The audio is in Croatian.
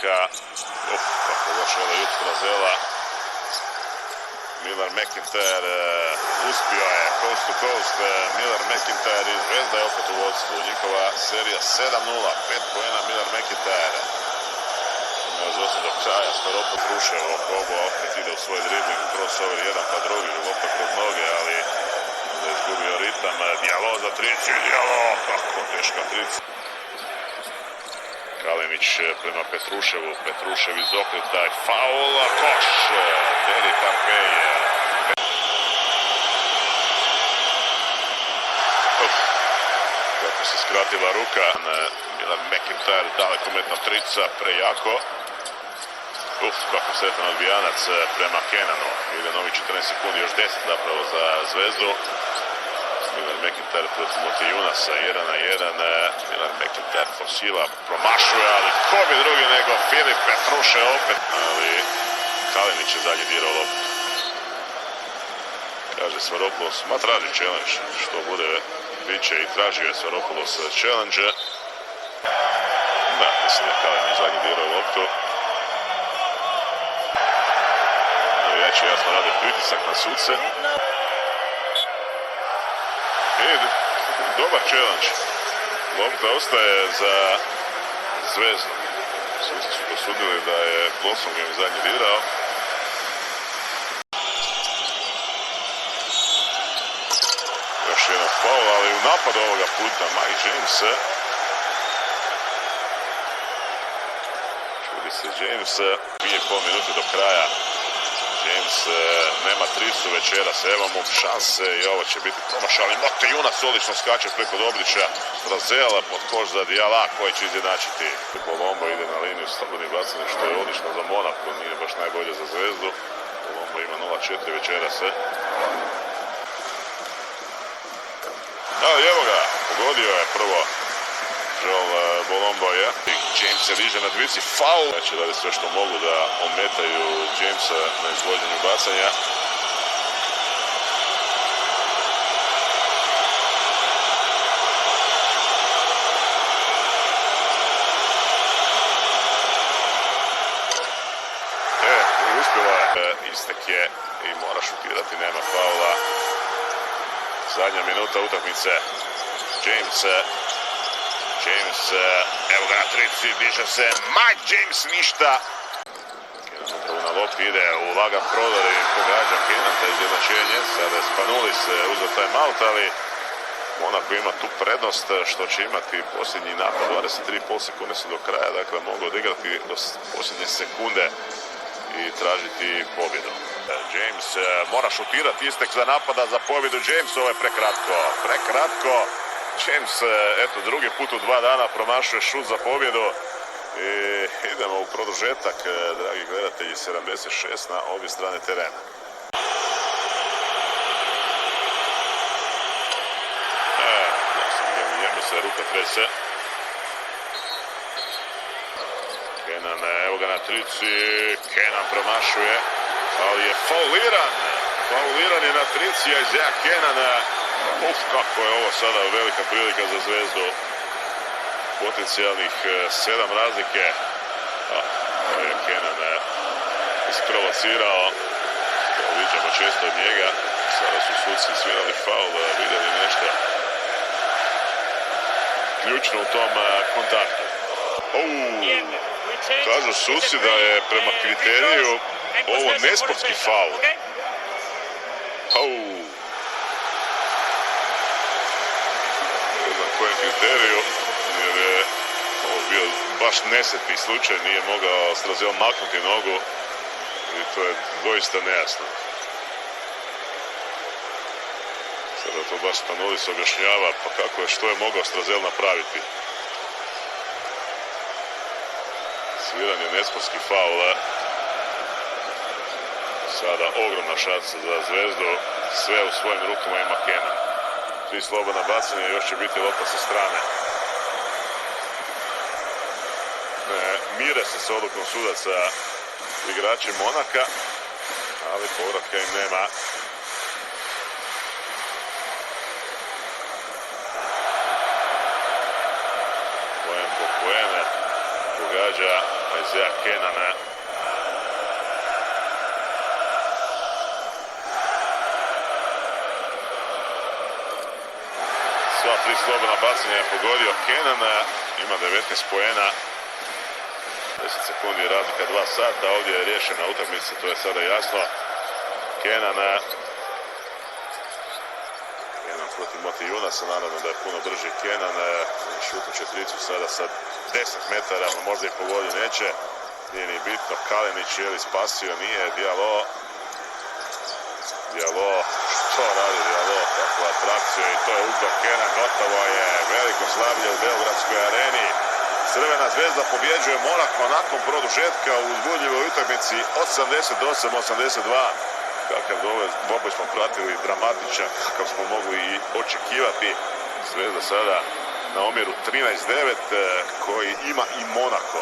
Kako došao da Jut Frazela. Miller McIntyre uspio je coast to coast. Miller McIntyre i Zvezda je opet u vodstvu. Njihova serija 7-0. 5 poena Miller McIntyre. Još dosta do kraja. Skoro opet ruše Kobo. Opet ide u svoj dribling. Crossover jedan pa drugi. Lopta kroz noge, ali da je izgubio ritam. Dialo za tricu. Dialo. Kako teška trica. Kalinić prema Petruševu, Petrušev iz okreta, faul, koš, Teri Karpej. Kako se skratila ruka, Miller McIntyre, dalekometna trica, prejako. Kako sretan odbijanac prema Kenanu, ide novi 14 sekundi, još 10 zapravo za Zvezdu. Miller McIntyre protiv Motijunasa, 1-1, Miller McIntyre forsila, promašuje, ali ko bi drugi nego Filip Petruše opet. Ali Kalinić je zadnji dirao loptu. Kaže Svaropoulos, traži challenge, što bude biće i tražio je Svaropoulos challenge. Da, mislim da je Kalinić zadnji dirao loptu. Navijači jasno rade pritisak na suce. Dobar challenge. Lopta ostaje za Zvezdu. Suci su posudili da je Blossomgem zadnji dirao. Još jedan faul, ali u napadu ovoga puta Mike James. Čudi se James. 2,5 minute do kraja. James nema tricu večeras, evo mu šanse i ovo će biti promašaj, ali Motijunас odlično skače preko Dobrića, Frazela pod koš za Diala koji će izjednačiti. Colombo ide na liniju slobodnih bacanja, što je odlično za Monaco, nije baš najbolje za Zvezdu. Colombo ima 0-4 večeras. Ali evo ga, pogodio je prvo Joel Bolombo je. James se diže na dvici, faul. Znači radi sve što mogu da ometaju Jamesa na izvođenju bacanja. Uspjela je. Istek je i mora šutirati, nema faula. Zadnja minuta utakmice. James, evo ga na trici, diže se, Mike James ništa. Kenan upravo na lopti ide u lagan prodor i pogađa Kenan za izjednačenje. Sada je Spanulis uzeo timeout, ali Monaco ima tu prednost što će imati posljednji napad. 23,5 sekunde su do kraja, dakle mogu odigrati do posljednje sekunde i tražiti pobjedu. James mora šutirati, istek za napada za pobjedu. James, ovo je prekratko. James, eto, drugi put u 2 dana promašuje šut za pobjedu i idemo u produžetak, dragi gledatelji, 76 na obje strane terena. Njemu se ruka trese. Kenan, evo ga na trici, Kenan promašuje, ali je fauliran. Fauliran je na trici, a Isaiah Kenan. Kako je ovo sada velika prilika za Zvezdu. Potencijalnih 7 razlike. To je Kenan isprovocirao. To viđamo često od njega. Sada su suci svirali faul, vidjeli nešto ključno u tom kontaktu. Kažu suci da je prema kriteriju ovo nesportski faul. Kojem kriteriju, jer je ovo bio baš nesretni slučaj, nije mogao Strazel maknuti nogu i to je doista nejasno. Sada to baš Spanulis objašnjava, pa kako je, što je mogao Strazel napraviti. Sviran je nesportski faul. Sada ogromna šansa za Zvezdu, sve u svojim rukama ima Kenan. 3 slobodna bacanja, još će biti lopta sa strane. Mire se s odlukom sudaca igrači Monaka, ali povratka im nema. Poen po poene, pogađa Isaiah Kenana. Sva 3 slobodna bacanja je pogodio Kenan, ima 19 poena. 10 sekundi razlika, 2 sata, ovdje je riješena utakmica, to je sada jasno. Kenan protiv Motijunasa, naravno da je puno brži Kenan, šutnut će tricu sada sa 10 metara, možda i pogodi neće, nije ni bitno. Kalinić je li spasio, nije. Diallo, što radi Diallo, kakva atrakcija, i to je uto Kenan, gotovo je, veliko slavlje u Beogradskoj areni. Crvena zvezda pobjeđuje Monako nakon produžetka u uzbudljivoj utakmici 88-82. Kakav dvoboj smo pratili, dramatičan, kakav smo mogli i očekivati. Zvezda sada na omjeru 13-9 koji ima i Monako.